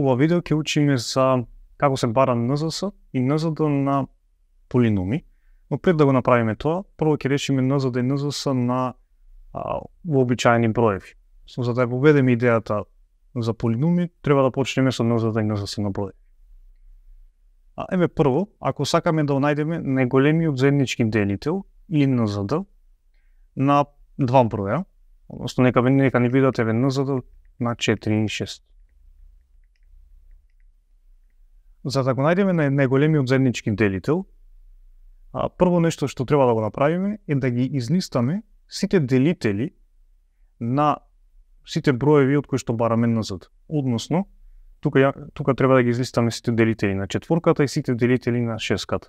ова видео ќе учиме за како се бара НЗС и НЗД на полиноми, но пред да го направиме тоа, прво ќе решиме НЗД и НЗС на вообичаени броеви. За да поведеме идејата за полиноми, треба да почнеме со НЗД и НЗС на броеви. Еве прво, ако сакаме да најдеме најголемиот заеднички делител или НЗД на два броја, односно нека ни видат еве НЗД на 4 и 6. За да го најдеме најголемиот заеднички делител, прво нешто што треба да го направиме е да ги излистаме сите делители на сите броеви од кои што бараме НЗД. Односно, тука треба да ги излистаме сите делители на четворката и сите делители на шестката.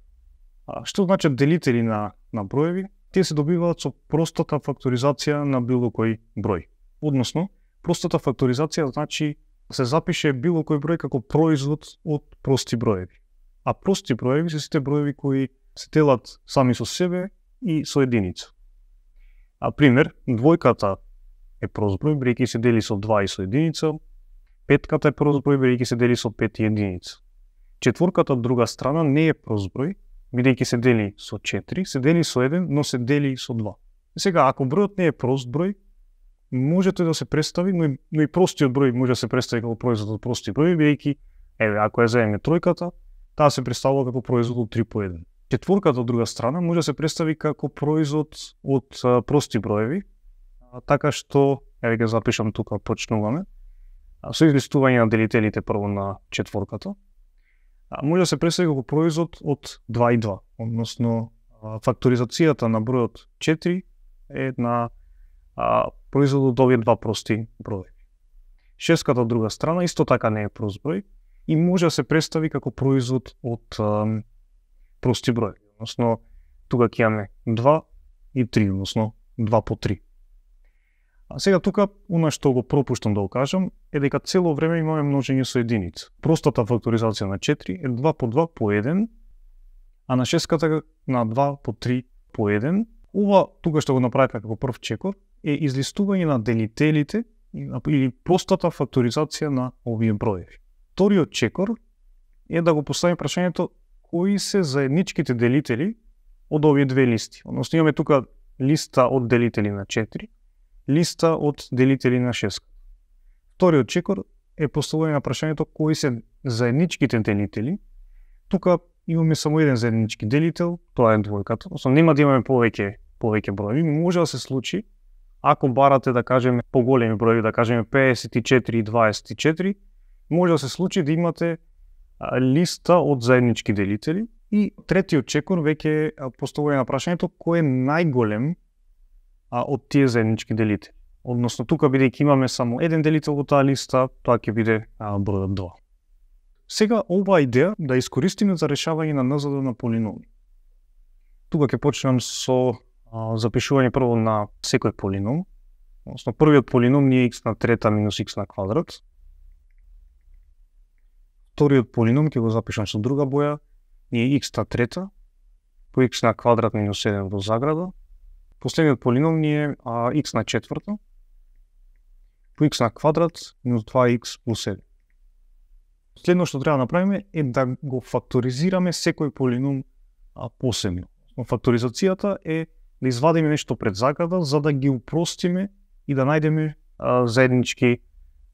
Што значат делители на броеви? Тие се добиваат со простата факторизација на било кој број. Односно, простата факторизација значи се запише било кој број како производ од прости броеви. А прости броеви се сите броеви кои се делат сами со себе и со единица. Пример, двојката е прост број, бидејќи се дели со 2 и со единица. Петката е прост број, бидејќи се дели со 5 и единица. Четворката од друга страна не е прост број, бидејќи се дели со 4, се дели со 1, но се дели со 2. Сега, ако бројот не е прост број, може тој да се представи, но и простиот број може да се представи како производ од прости број, бидејќи, ако ја земеме тројката, таа се представува како производ од 3 по 1. Четворката од друга страна може да се представи како производ од прости броеви, така што, ќе запишам тука, почнуваме, со излистување на делителите прво на четворката, може да се представи како производ од 2 и 2, односно факторизацијата на бројот 4 е на производ од овие два прости броеви. Шестката од друга страна исто така не е прост број и може да се представи како производ од прости броеви, односно тука ќе имаме 2 и 3, односно 2 по 3. Сега тука, она што го пропуштам да го кажам, е дека цело време имаме множење со единица. Простата факторизација на 4 е 2 по 2 по 1, а на шестката на 2 по 3 по 1. Ова тука што го направивме како прв чекор е излистување на делителите или простата факторизација на овие броеви. Вториот чекор е да го поставиме прашањето кои се заедничките делители од овие две листи. Односно имаме тука листа од делители на 4, листа од делители на 6. Вториот чекор е поставување на прашањето кои се заедничките делители. Тука имаме само еден заеднички делител, тоа е двојката. Односно нема да имаме повеќе броеви. Може да се случи ако барате да кажеме поголеми броеви, да кажеме 54 и 24, може да се случи да имате листа од заеднички делители. И третиот чекор веќе поставување на прашањето кој е најголем од тие заеднички делители. Односно тука бидејќи имаме само еден делител во таа листа, тоа ќе биде бројот 2. Сега оваа идеја да искористиме за решавање на НЗД на полиноми. Тука ќе почнем со запишување прво на секој полином. Односно првиот полином ни е x на трета минус x на квадрат. Вториот полином ќе го запишам со друга боја, ни е x на трета по x на квадрат минус 7 во заграда. Последниот полином ни е x на четврта по x на квадрат минус 2x плюс 7. Следно што треба да направиме е да го факторизираме секој полином посебно. Факторизацијата е да извадиме нешто пред заграда за да ги упростиме и да најдеме заеднички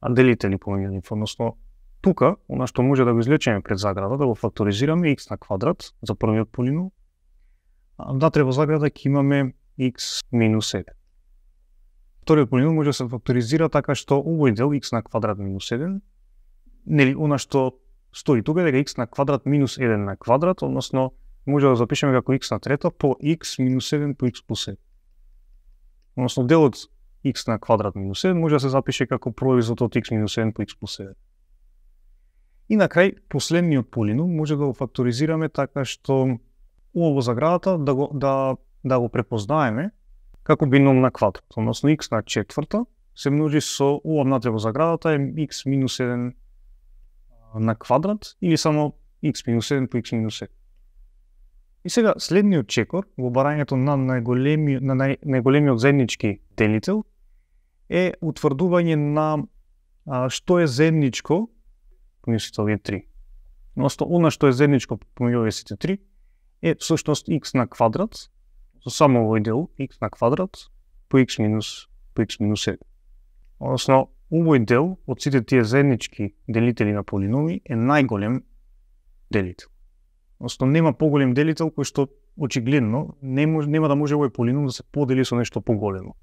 делители помеѓу нив. Односно тука, она што може да го извлечеме пред заграда, да го факторизираме x на квадрат за првиот полином, внатре во заграда ќе имаме x минус 7. Вториот полином може да се факторизира така што овој дел x на квадрат минус 7, нели она што стои тука е дека x на квадрат минус 1 на квадрат, односно може да запишеме како x на трета по x минус 7 по x плюс 7. Односно делот x на квадрат минус 7 може да се запише како производ од x минус 7 по x плюс 7. И на крај, последниот полином може да го факторизираме така што ово заградата да го препознаеме како бином на квадрат. Односно x на четврта се множи со ова внатре во заградата е x минус 7 на квадрат или само x минус 7 по x минус 7. И сега следниот чекор во барањето на најголемиот заеднички делител е утврдување на што е заедничко помеѓу сите овие три. Односно, она што е заедничко помеѓу овие сите три е всушност x на квадрат, со само овој дел x на квадрат по x минус 1. Односно, овој дел од сите тие заеднички делители на полиноми е најголем делител. Односно, нема поголем делител кој што очигледно нема да може овој полином да се подели со нешто поголемо.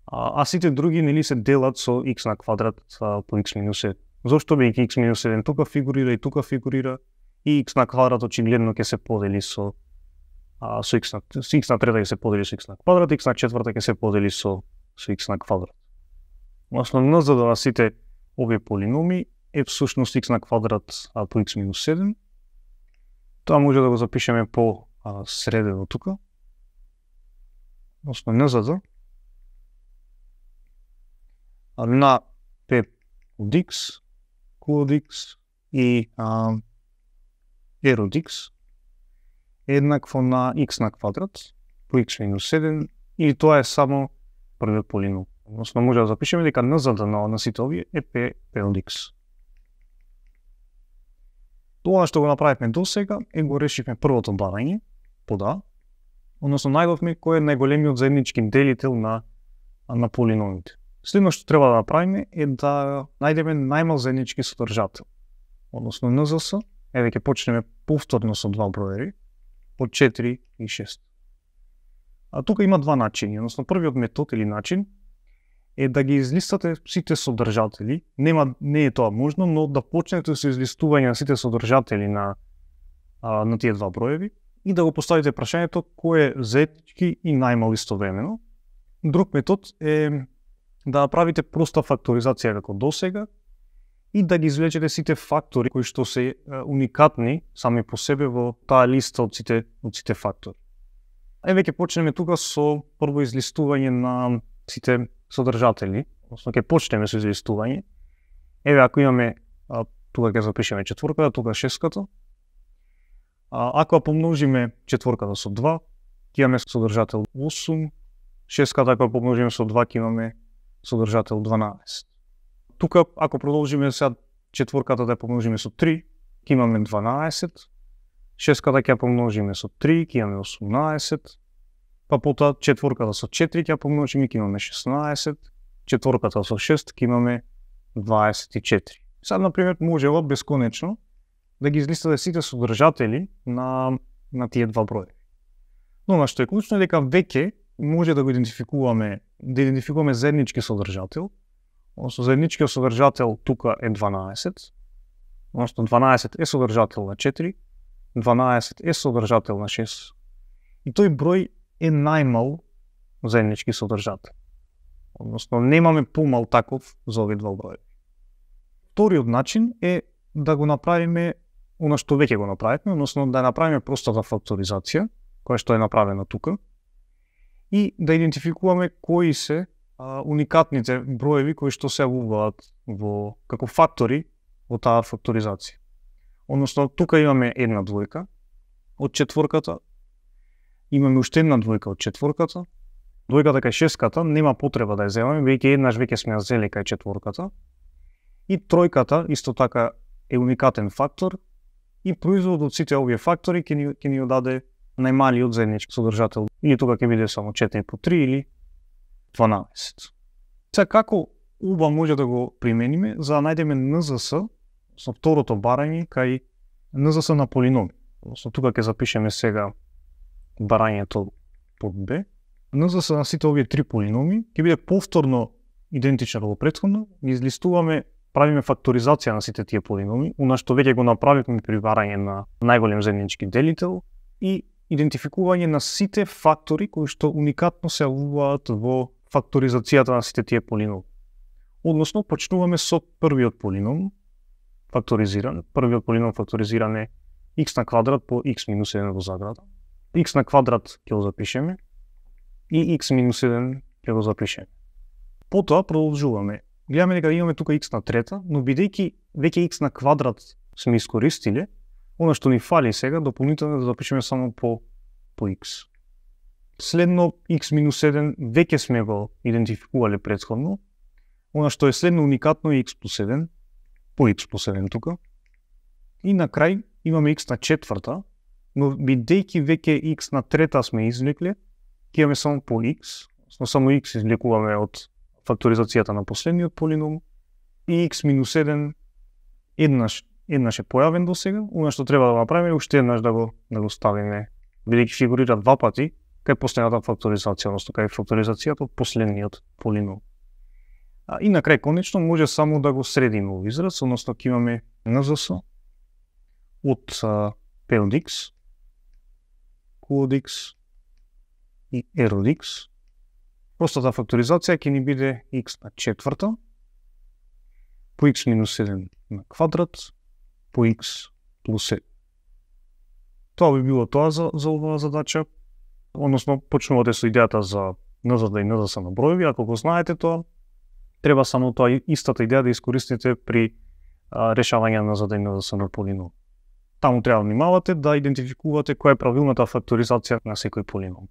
А сите други нели се делат со x на квадрат по x минус 1. Зошто бејќи x минус 1 тука фигурира и тука фигурира и x на квадрат очигледно ќе се подели со x на трета ќе се подели со x на квадрат, x на четврта ќе се подели со x на квадрат. Односно, НЗД на сите овие полиноми е всушност x на квадрат по x минус 7. Тоа може да го запишеме по средено тука. Односно, НЗД на p од x, q од x и r од x е еднакво на x на квадрат по x минус 7, или тоа е само првиот полином. Односно, може да запишеме дека НЗД на сите овие е p од x. Тоа што го направивме до сега е го решивме првото барање, под А, односно најдовме кој е најголемиот заеднички делител на полиномите. Следно што треба да направиме е да најдеме најмал заеднички содржател. Односно НЗС, ќе почнеме повторно со два броеви, од 4 и 6. Тука има два начини, односно првиот метод или начин е да ги излистате сите содржатели. Не е тоа можно, но да почнете со излистување на сите содржатели на тие два броеви и да го поставите прашањето кој е заеднички и најмал истовремено. Друг метод е да направите проста факторизација како досега и да ги извлечете сите фактори кои што се уникатни сами по себе во таа листа од сите фактори. Ќе почнеме тука со прво излистување на сите содржатели, односно ќе почнеме со излистување. Ако имаме, тука ќе запишеме четворката, тука шестката. Ако помножиме четворката со 2, ќе имаме содржател 8, шестката ако помножиме со 2, ќе имаме содржател 12. Тука ако продолжиме сега четворката да помножиме со 3, ќе имаме 12. Шестката ќе помножиме со 3, ќе имаме 18. Па потоа четворката со 4 ќе помножиме, ќе имаме 16, четворката со 6 ќе имаме 24. Сега, например, можела бесконечно да ги излистате сите содржатели на тие два броеви. Но на што е клучно е дека веќе може да го идентификуваме заеднички содржател. Односно, заедничкиот содржател тука е 12. Односно, 12 е содржател на 4, 12 е содржател на 6. И тој број е најмал заеднички содржател. Односно, немаме помал таков за овие два броеви. Вториот начин е да го направиме она што веќе го направивме, односно да направиме простата факторизација, која што е направена тука, и да идентификуваме кои се уникатните броеви кои што се јавуваат како фактори во таа факторизација. Односно, тука имаме една двојка од четворката, имаме уште една двојка од четворката, двојката кај шестката нема потреба да ја земаме, еднаш веќе сме ја зели кај четворката, и тројката исто така е уникатен фактор и производ од сите овие фактори ќе ни даде најмалиот заеднички содржател, или тука ќе биде само 4 по 3 или 12. Сега како ова може да го примениме за да најдеме НЗС со второто барање кај НЗС на полиноми. Односно тука ќе запишеме сега барањето под Б. НЗС на сите овие три полиноми ќе биде повторно идентично во претходно, ги излистуваме, правиме факторизација на сите тие полиноми, она што веќе го направивме при барање на најголем заеднички делител и идентификување на сите фактори кои што уникатно се јавуваат во факторизацијата на сите тие полиноми. Односно, почнуваме со првиот полином факторизиран. Првиот полином факторизиран е x на квадрат по x минус 1 во заграда. X на квадрат ќе го запишеме и x минус 1 ќе го запишеме. Потоа продолжуваме. Гледаме дека имаме тука x на трета, но бидејќи веќе x на квадрат сме искористиле, она што ни фали сега дополнително да запишеме само по x. Следно x минус 1 веќе сме го идентификувале претходно. Она што е следно уникатно е x плюс 1. по x плюс 1 тука. И на крај имаме x на четврта, но бидејќи веќе x на трета сме извлекле, ќе имаме само по x, но само x извлекуваме од факторизацијата на последниот полином, и x минус 1 еднаш е појавен до сега, она што треба да направиме уште еднаш да го ставиме, бидејќи фигурира два пати кај последната факторизација, односно кај факторизацијата од последниот полином. И на крај конечно може само да го средиме овој израз, односно ќе имаме НЗС од P од x, Q од x и R од x. Простата факторизација ќе ни биде x на четврта по x минус 1 на квадрат по x плюс 1. Тоа би било тоа за оваа задача. Односно, почнувате со идејата за НЗД и НЗС на броеви. Ако го знаете тоа, треба само тоа истата идеја да искористите при решавање на НЗД и НЗС на полином. Таму треба да внимавате да идентификувате која е правилната факторизација на секој полином.